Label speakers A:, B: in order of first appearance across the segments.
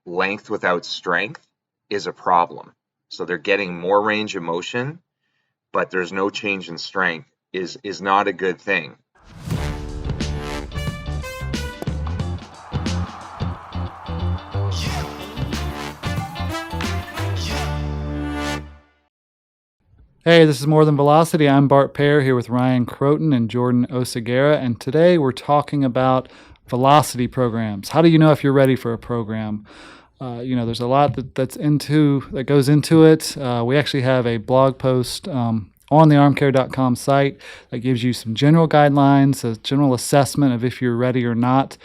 A: length without strength is a problem. So they're getting more range of motion, but there's no change in strength is not a good thing.
B: Hey, this is More Than Velocity. I'm Bart Pear here with Ryan Croton and Jordan Oseguera, and today we're talking about velocity programs. How do you know if you're ready for a program? There's a lot that goes into it. We actually have a blog post on the armcare.com site that gives you some general guidelines, a general assessment of if you're ready or not.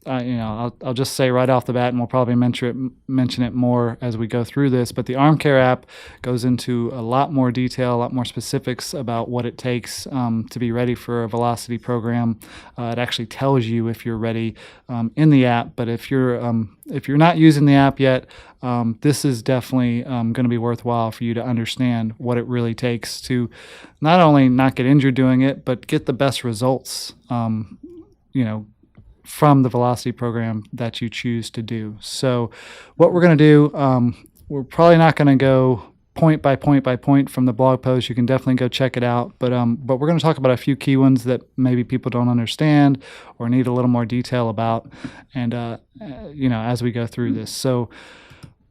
B: I'll just say right off the bat, and we'll probably mention it more as we go through this, but the ArmCare app goes into a lot more detail, a lot more specifics about what it takes to be ready for a velocity program. It actually tells you if you're ready in the app, but if you're not using the app yet, this is definitely going to be worthwhile for you to understand what it really takes to not only not get injured doing it, but get the best results, from the velocity program that you choose to do. So what we're going to do, we're probably not going to go point by point from the blog post. You can definitely go check it out. But we're going to talk about a few key ones that maybe people don't understand or need a little more detail about, and as we go through this. So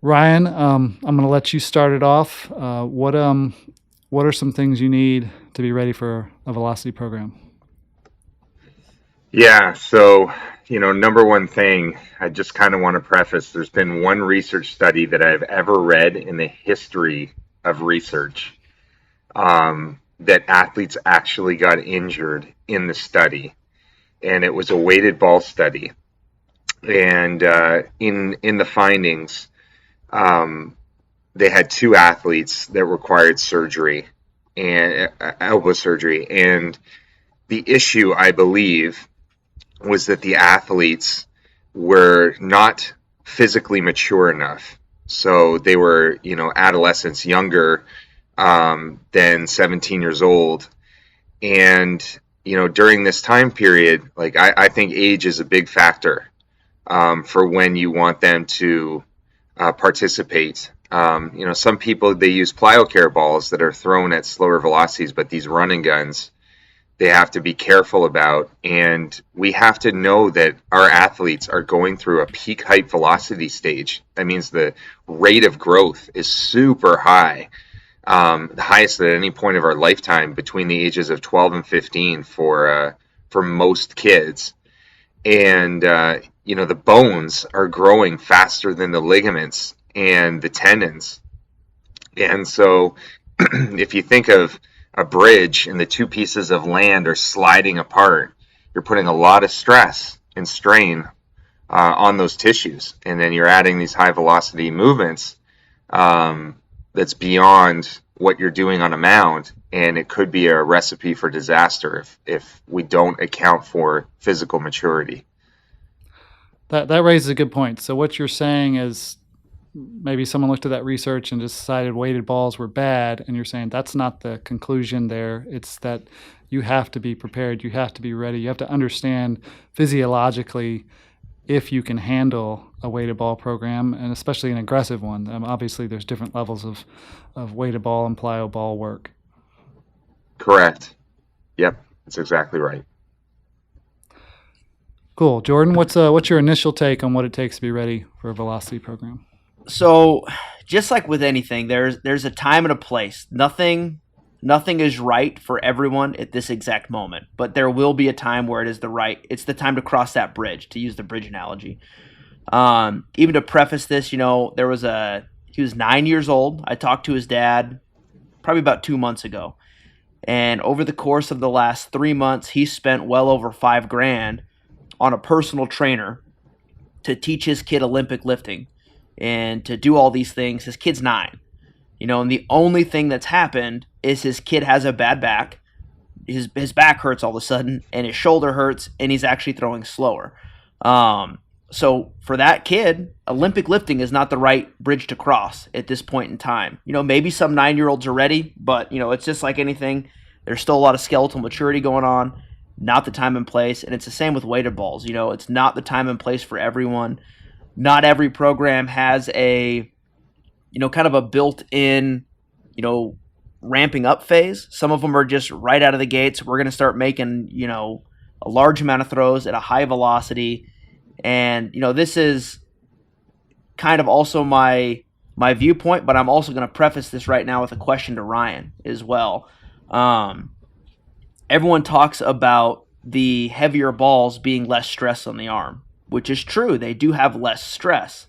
B: Ryan, I'm going to let you start it off. What are some things you need to be ready for a velocity program?
A: Yeah, so, number one thing, I just kind of want to preface, there's been one research study that I've ever read in the history of research that athletes actually got injured in the study. And it was a weighted ball study. And in the findings, they had two athletes that required surgery, and elbow surgery. And the issue, I believe, was that the athletes were not physically mature enough. So they were, adolescents, younger than 17 years old. And, during this time period, I think age is a big factor for when you want them to participate. Some people, they use plyo balls that are thrown at slower velocities, but these running guns, they have to be careful about. And we have to know that our athletes are going through a peak height velocity stage. That means the rate of growth is super high, the highest at any point of our lifetime between the ages of 12 and 15 for most kids. And, the bones are growing faster than the ligaments and the tendons. And so if you think of a bridge and the two pieces of land are sliding apart, you're putting a lot of stress and strain on those tissues. And then you're adding these high velocity movements that's beyond what you're doing on a mound. And it could be a recipe for disaster if we don't account for physical maturity.
B: That raises a good point. So what you're saying is maybe someone looked at that research and decided weighted balls were bad, and you're saying that's not the conclusion there. It's that you have to be prepared, you have to be ready, you have to understand physiologically if you can handle a weighted ball program, and especially an aggressive one. Obviously, there's different levels of weighted ball and plyo ball work.
A: Correct. Yep, that's exactly right.
B: Cool. Jordan, what's your initial take on what it takes to be ready for a velocity program?
C: So, just like with anything, there's a time and a place. Nothing is right for everyone at this exact moment, but there will be a time where it's the time to cross that bridge, to use the bridge analogy. Even to preface this, he was 9 years old. I talked to his dad probably about 2 months ago. And over the course of the last 3 months, he spent well over $5,000 on a personal trainer to teach his kid Olympic lifting and to do all these things. His kid's 9, and the only thing that's happened is his kid has a bad back. His back hurts all of a sudden, and his shoulder hurts, and he's actually throwing slower. So for that kid, Olympic lifting is not the right bridge to cross at this point in time. Maybe some 9-year-olds are ready, but it's just like anything. There's still a lot of skeletal maturity going on, not the time and place. And it's the same with weighted balls. It's not the time and place for everyone. not every program has a, kind of a built-in, ramping up phase. Some of them are just right out of the gates. We're going to start making, a large amount of throws at a high velocity. And, this is kind of also my viewpoint, but I'm also going to preface this right now with a question to Ryan as well. Everyone talks about the heavier balls being less stress on the arm, which is true. They do have less stress.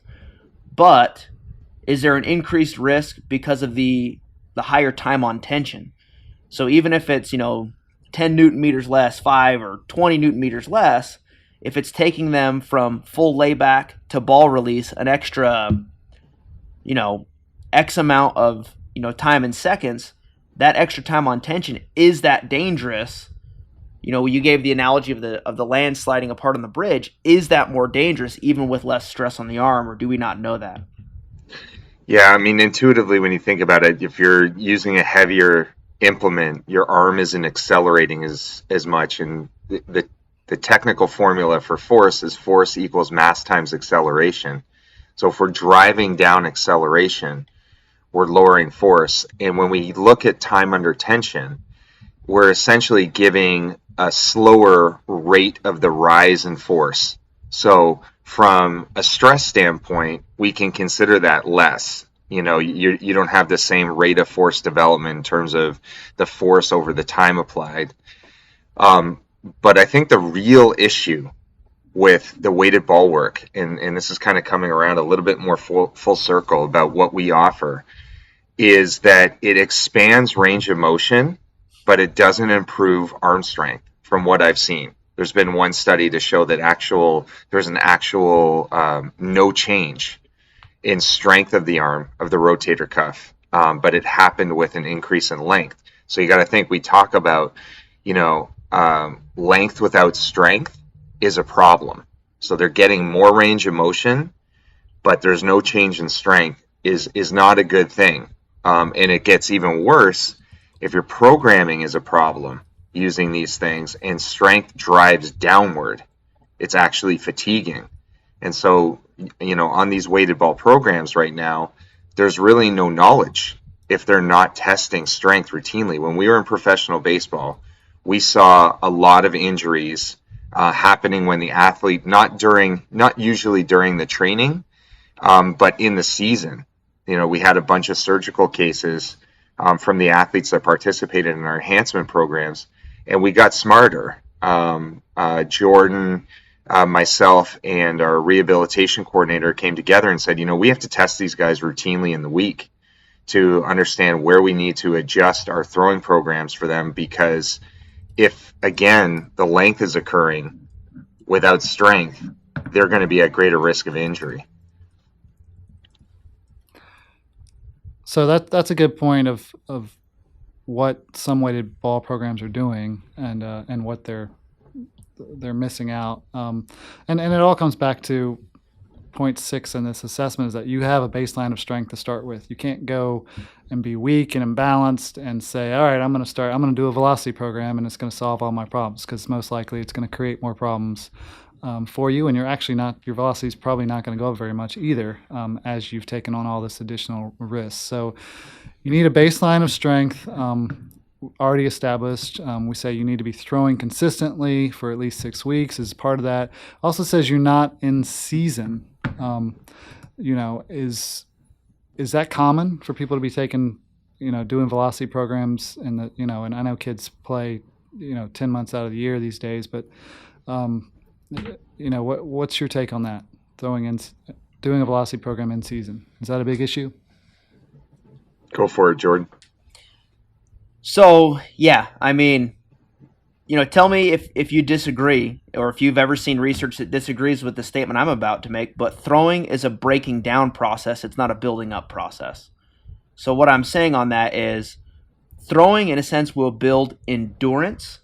C: But is there an increased risk because of the higher time on tension? So even if it's, 10 Newton meters less, 5 or 20 Newton meters less, if it's taking them from full layback to ball release an extra, X amount of, time in seconds, that extra time on tension, is that dangerous? You gave the analogy of the land sliding apart on the bridge. Is that more dangerous even with less stress on the arm, or do we not know that?
A: Yeah, I mean, intuitively, when you think about it, if you're using a heavier implement, your arm isn't accelerating as much, and the technical formula for force is force equals mass times acceleration. So if we're driving down acceleration, we're lowering force. And when we look at time under tension, we're essentially giving a slower rate of the rise in force. So from a stress standpoint, we can consider that less. You don't have the same rate of force development in terms of the force over the time applied. But I think the real issue with the weighted ball work, and this is kind of coming around a little bit more full circle about what we offer, is that it expands range of motion, but it doesn't improve arm strength from what I've seen. There's been one study to show that there's an actual no change in strength of the arm, of the rotator cuff, but it happened with an increase in length. So you got to think, we talk about, length without strength is a problem. So they're getting more range of motion, but there's no change in strength is not a good thing. And it gets even worse if your programming is a problem using these things and strength drives downward. It's actually fatiguing. And so, on these weighted ball programs right now, there's really no knowledge if they're not testing strength routinely. When we were in professional baseball, we saw a lot of injuries happening when the athlete, not usually during the training, but in the season. We had a bunch of surgical cases from the athletes that participated in our enhancement programs, and we got smarter. Jordan, myself, and our rehabilitation coordinator came together and said, we have to test these guys routinely in the week to understand where we need to adjust our throwing programs for them, because if, again, the length is occurring without strength, they're going to be at greater risk of injury.
B: So that's a good point of what some weighted ball programs are doing and what they're missing out. And it all comes back to point 6 in this assessment, is that you have a baseline of strength to start with. You can't go and be weak and imbalanced and say, all right, I'm going to do a velocity program and it's going to solve all my problems, because most likely it's going to create more problems for you, and your velocity is probably not going to go up very much either, as you've taken on all this additional risk. So you need a baseline of strength already established. We say you need to be throwing consistently for at least 6 weeks as part of that. Also says you're not in season. Is that common for people to be taking, doing velocity programs and and I know kids play, 10 months out of the year these days, but what's your take on that? Doing a velocity program in season, is that a big issue?
A: Go for it, Jordan.
C: So, yeah, I mean, tell me if you disagree, or if you've ever seen research that disagrees with the statement I'm about to make, but throwing is a breaking down process. It's not a building up process. So what I'm saying on that is throwing, in a sense, will build endurance,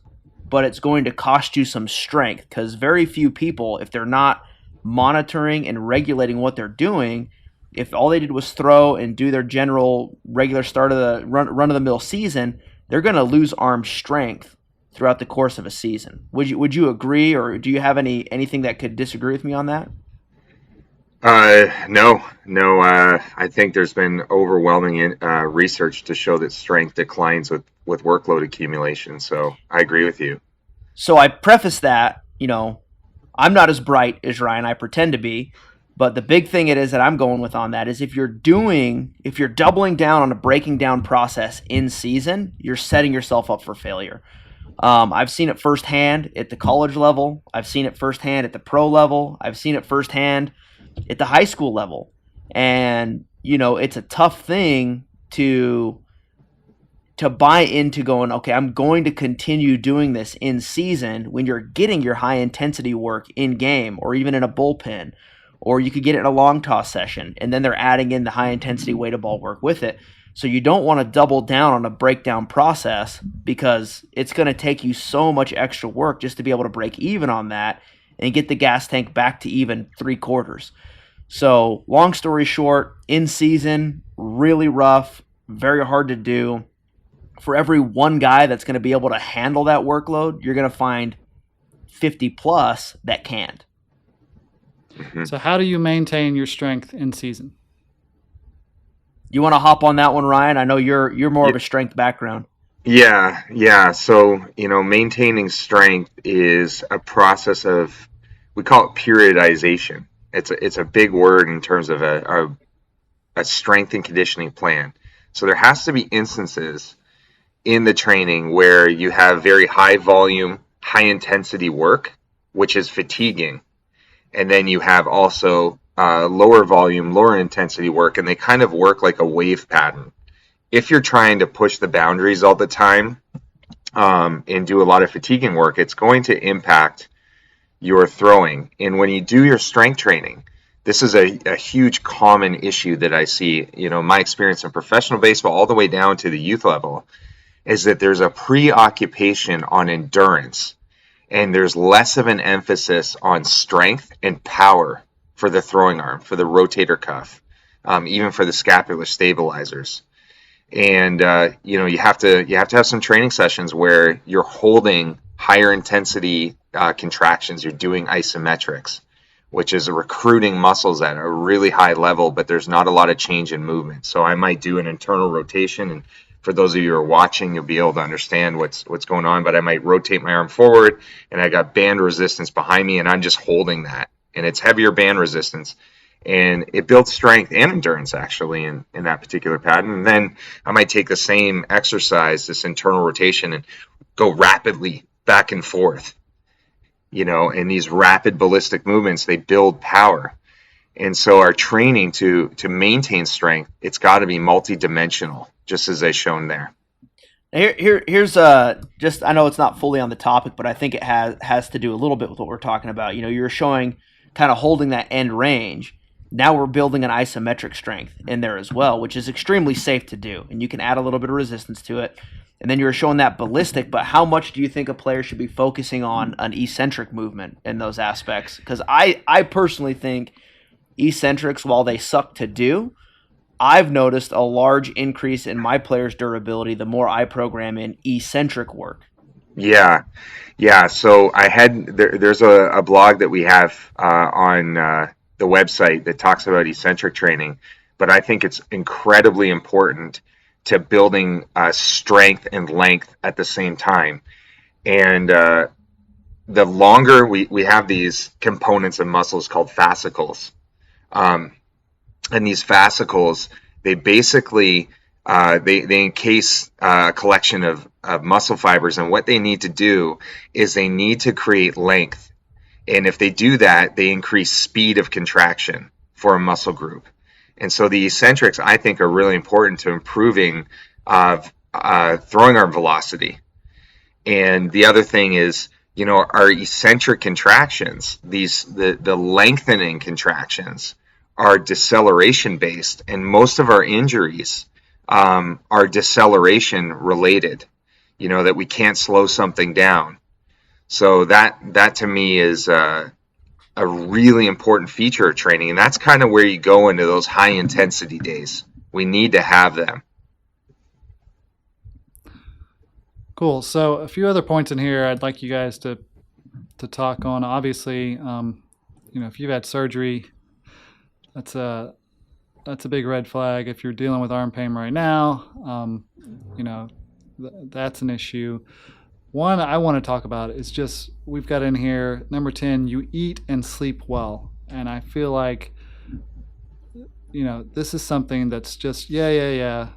C: but it's going to cost you some strength, because very few people, if they're not monitoring and regulating what they're doing, if all they did was throw and do their general regular start of the run-of-the-mill season, they're going to lose arm strength throughout the course of a season. Would you agree, or do you have anything that could disagree with me on that?
A: No. I think there's been overwhelming research to show that strength declines with workload accumulation. So I agree with you.
C: So I preface that, I'm not as bright as Ryan. I pretend to be. But the big thing it is that I'm going with on that is if you're doubling down on a breaking down process in season, you're setting yourself up for failure. I've seen it firsthand at the college level. I've seen it firsthand at the pro level. I've seen it firsthand at the high school level. And, it's a tough thing to buy into going, okay, I'm going to continue doing this in season when you're getting your high intensity work in game or even in a bullpen, or you could get it in a long toss session. And then they're adding in the high intensity weighted ball work with it. So you don't want to double down on a breakdown process because it's going to take you so much extra work just to be able to break even on that and get the gas tank back to even 3/4. So long story short, in season, really rough, very hard to do. For every one guy that's going to be able to handle that workload, you're going to find 50 plus that can't.
A: Mhm.
B: So how do you maintain your strength in season?
C: You want to hop on that one, Ryan? I know you're more of
A: Yeah.
C: a strength background.
A: Yeah. So, maintaining strength is a process of, we call it periodization. It's a big word in terms of a strength and conditioning plan. So there has to be instances in the training where you have very high volume, high intensity work, which is fatiguing. And then you have also lower volume, lower intensity work, and they kind of work like a wave pattern. If you're trying to push the boundaries all the time and do a lot of fatiguing work, it's going to impact your throwing. And when you do your strength training, this is a huge common issue that I see, my experience in professional baseball all the way down to the youth level, is that there's a preoccupation on endurance and there's less of an emphasis on strength and power for the throwing arm, for the rotator cuff, even for the scapular stabilizers. And you have to have some training sessions where you're holding higher intensity contractions. You're doing isometrics, which is recruiting muscles at a really high level, but there's not a lot of change in movement. So I might do an internal rotation, and for those of you who are watching, you'll be able to understand what's going on. But I might rotate my arm forward, and I got band resistance behind me, and I'm just holding that, and it's heavier band resistance. And it builds strength and endurance actually in that particular pattern. And then I might take the same exercise, this internal rotation, and go rapidly back and forth. And these rapid ballistic movements, they build power. And so our training to maintain strength, it's got to be multidimensional, just as they've shown there.
C: Here's just, I know it's not fully on the topic, but I think it has to do a little bit with what we're talking about. You're showing kind of holding that end range. Now we're building an isometric strength in there as well, which is extremely safe to do. And you can add a little bit of resistance to it. And then you're showing that ballistic, but how much do you think a player should be focusing on an eccentric movement in those aspects? Because I personally think eccentrics, while they suck to do, I've noticed a large increase in my players' durability the more I program in eccentric work.
A: Yeah. So there's a blog that we have on the website that talks about eccentric training, but I think it's incredibly important to building strength and length at the same time. And the longer we have these components of muscles called fascicles, and these fascicles, they basically they encase a collection of muscle fibers, and what they need to do is they need to create length. And if they do that, they increase speed of contraction for a muscle group. And so the eccentrics, I think, are really important to improving throwing arm velocity. And the other thing is, our eccentric contractions, the lengthening contractions, are deceleration based, and most of our injuries are deceleration related. That we can't slow something down. So that to me is a really important feature of training, and that's kind of where you go into those high intensity days. We need to have them.
B: Cool. So a few other points in here I'd like you guys to talk on. Obviously, if you've had surgery, That's a big red flag. If you're dealing with arm pain right now, you know, that's an issue. One I want to talk about is just we've got in here number 10. You eat and sleep well, and I feel like this is something that's just yeah.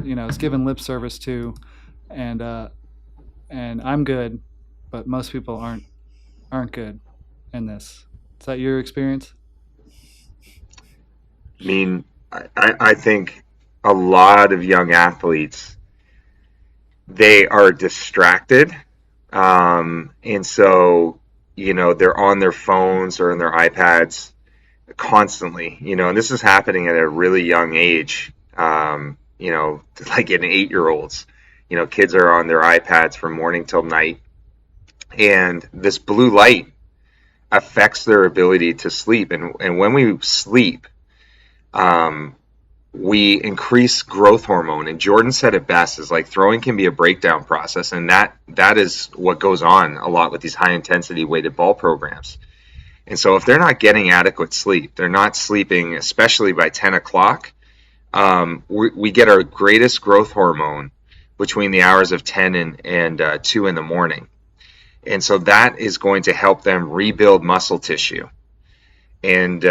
B: It's given lip service to, and I'm good, but most people aren't good in this. Is that your experience?
A: I mean, I think a lot of young athletes, they are distracted. And so, they're on their phones or on their iPads constantly, and this is happening at a really young age, like in 8-year-olds. Kids are on their iPads from morning till night. And this blue light affects their ability to sleep. And when we sleep, um, we increase growth hormone. And Jordan said it best, is like throwing can be a breakdown process. And that is what goes on a lot with these high intensity weighted ball programs. And so if they're not getting adequate sleep, they're not sleeping, especially by 10 o'clock, we get our greatest growth hormone between the hours of 10 and 2 in the morning. And so that is going to help them rebuild muscle tissue. And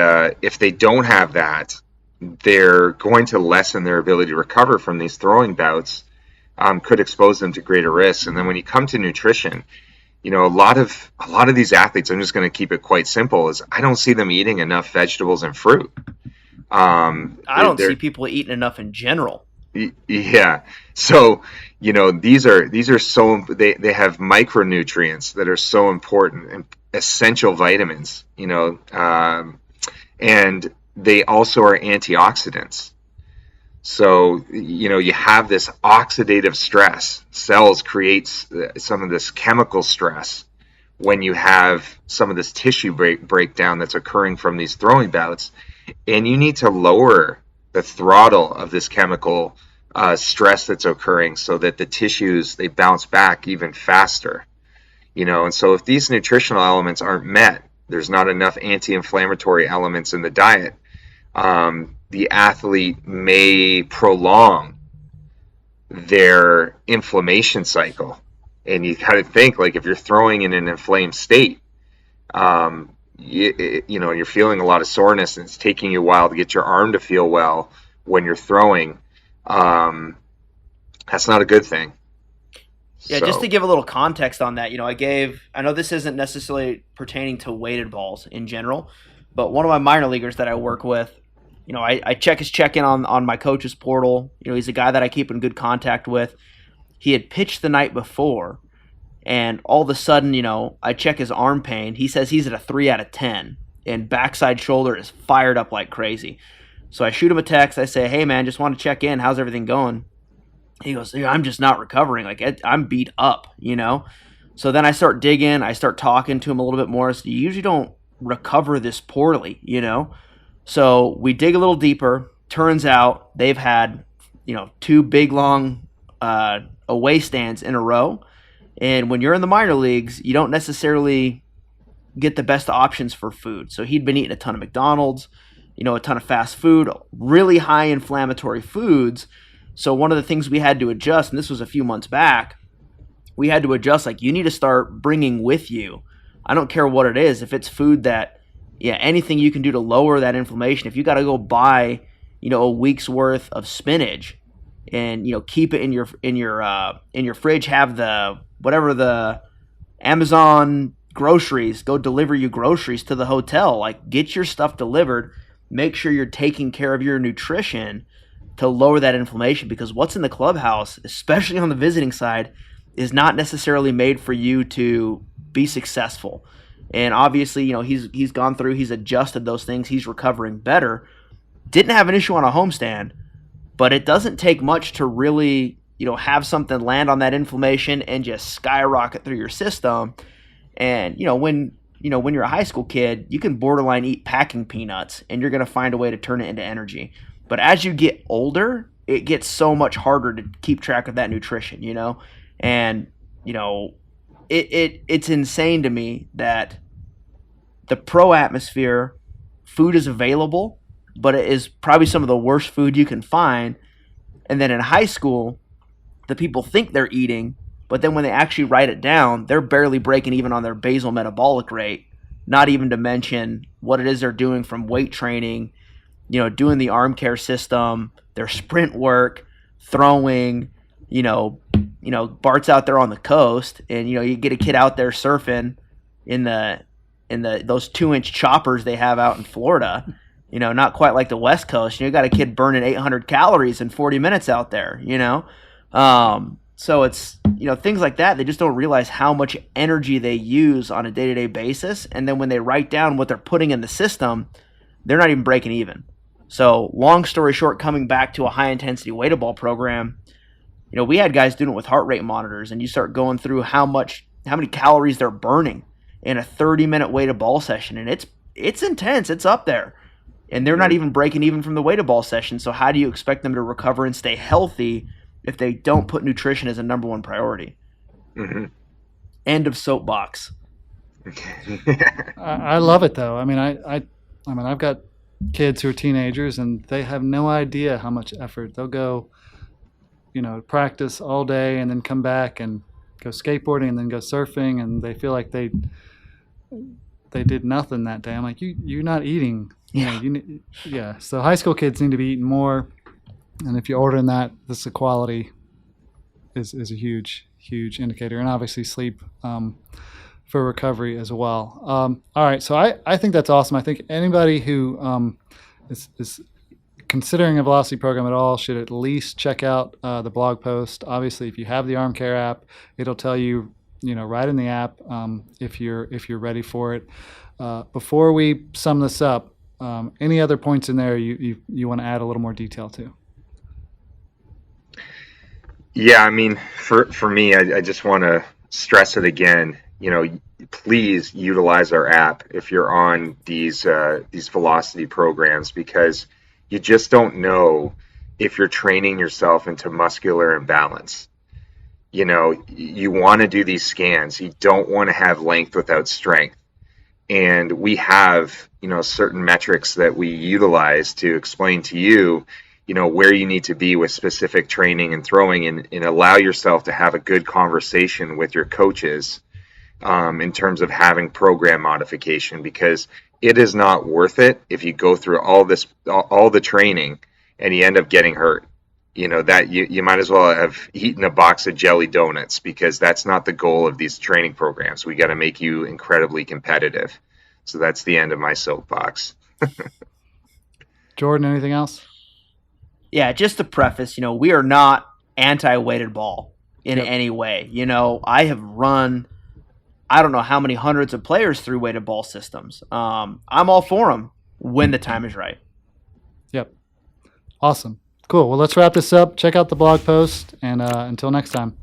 A: if they don't have that, they're going to lessen their ability to recover from these throwing bouts, could expose them to greater risks. And then when you come to nutrition, a lot of these athletes, I'm just going to keep it quite simple, is I don't see them eating enough vegetables and fruit.
C: I don't see people eating enough in general.
A: Yeah. So, these are so, they have micronutrients that are so important, and essential vitamins, and they also are antioxidants. So, you have this oxidative stress. Cells creates some of this chemical stress when you have some of this tissue breakdown that's occurring from these throwing bouts. And you need to lower the throttle of this chemical stress that's occurring so that the tissues, they bounce back even faster. And so if these nutritional elements aren't met, there's not enough anti-inflammatory elements in the diet, the athlete may prolong their inflammation cycle. And you got to think, like, if you're throwing in an inflamed state, you're feeling a lot of soreness, and it's taking you a while to get your arm to feel well when you're throwing, that's not a good thing.
C: Yeah, just to give a little context on that, I know this isn't necessarily pertaining to weighted balls in general, but one of my minor leaguers that I work with, I check his check-in on my coach's portal. He's a guy that I keep in good contact with. He had pitched the night before, and all of a sudden, I check his arm pain. He says he's at a 3 out of 10, and backside shoulder is fired up like crazy. So I shoot him a text. I say, hey, man, just want to check in. How's everything going? He goes, I'm just not recovering. Like, I'm beat up, So then I start digging. I start talking to him a little bit more. So you usually don't recover this poorly, So we dig a little deeper. Turns out they've had, 2 big, long away stands in a row. And when you're in the minor leagues, you don't necessarily get the best options for food. So he'd been eating a ton of McDonald's, a ton of fast food, really high inflammatory foods. So one of the things we had to adjust, and this was a few months back, we had to adjust, like, you need to start bringing with you, I don't care what it is, if it's food that, anything you can do to lower that inflammation. If you got to go buy, a week's worth of spinach and, keep it in your fridge, have the Amazon groceries go deliver you groceries to the hotel, like, get your stuff delivered, make sure you're taking care of your nutrition to lower that inflammation, because what's in the clubhouse, especially on the visiting side, is not necessarily made for you to be successful. And obviously, he's gone through, he's adjusted those things, he's recovering better. Didn't have an issue on a homestand, but it doesn't take much to really, have something land on that inflammation and just skyrocket through your system. And, when you're a high school kid, you can borderline eat packing peanuts and you're going to find a way to turn it into energy. But as you get older, it gets so much harder to keep track of that nutrition, And, it's insane to me that the pro atmosphere, food is available, but it is probably some of the worst food you can find. And then in high school, the people think they're eating, but then when they actually write it down, they're barely breaking even on their basal metabolic rate, not even to mention what it is they're doing from weight training, doing the arm care system, their sprint work, throwing, Bart's out there on the coast, and you get a kid out there surfing in those 2-inch choppers they have out in Florida. Not quite like the West Coast. You got a kid burning 800 calories in 40 minutes out there. So it's things like that. They just don't realize how much energy they use on a day-to-day basis, and then when they write down what they're putting in the system, they're not even breaking even. So long story short, coming back to a high-intensity weighted ball program, we had guys doing it with heart rate monitors, and you start going through how many calories they're burning in a 30-minute weighted ball session, and it's intense. It's up there, and they're not even breaking even from the weighted ball session. So how do you expect them to recover and stay healthy if they don't put nutrition as a number one priority?
A: Mm-hmm.
C: End of soapbox.
B: I love it though. I mean, I've got kids who are teenagers, and they have no idea how much effort they'll go, practice all day and then come back and go skateboarding and then go surfing, and they feel like they did nothing that day. I'm like, you're not eating. Yeah. So high school kids need to be eating more, and if you're ordering that, the quality is a huge indicator, and obviously sleep for recovery as well. All right, so I think that's awesome. I think anybody who is considering a velocity program at all should at least check out the blog post. Obviously, if you have the Arm Care app, it'll tell you, right in the app if you're ready for it. Before we sum this up, any other points in there you want to add a little more detail to?
A: Yeah, I mean, for me, I just want to stress it again. Please utilize our app if you're on these velocity programs, because you just don't know if you're training yourself into muscular imbalance. You want to do these scans. You don't want to have length without strength. And we have, certain metrics that we utilize to explain to you, where you need to be with specific training and throwing, and allow yourself to have a good conversation with your coaches in terms of having program modification, because it is not worth it if you go through all the training and you end up getting hurt. That you might as well have eaten a box of jelly donuts, because that's not the goal of these training programs. We got to make you incredibly competitive. So that's the end of my soapbox.
B: Jordan, anything else?
C: Yeah, just to preface, we are not anti-weighted ball in any way. I have run, I don't know how many hundreds of players through weighted ball systems. I'm all for them when the time is right.
B: Yep. Awesome. Cool. Well, let's wrap this up. Check out the blog post, and until next time.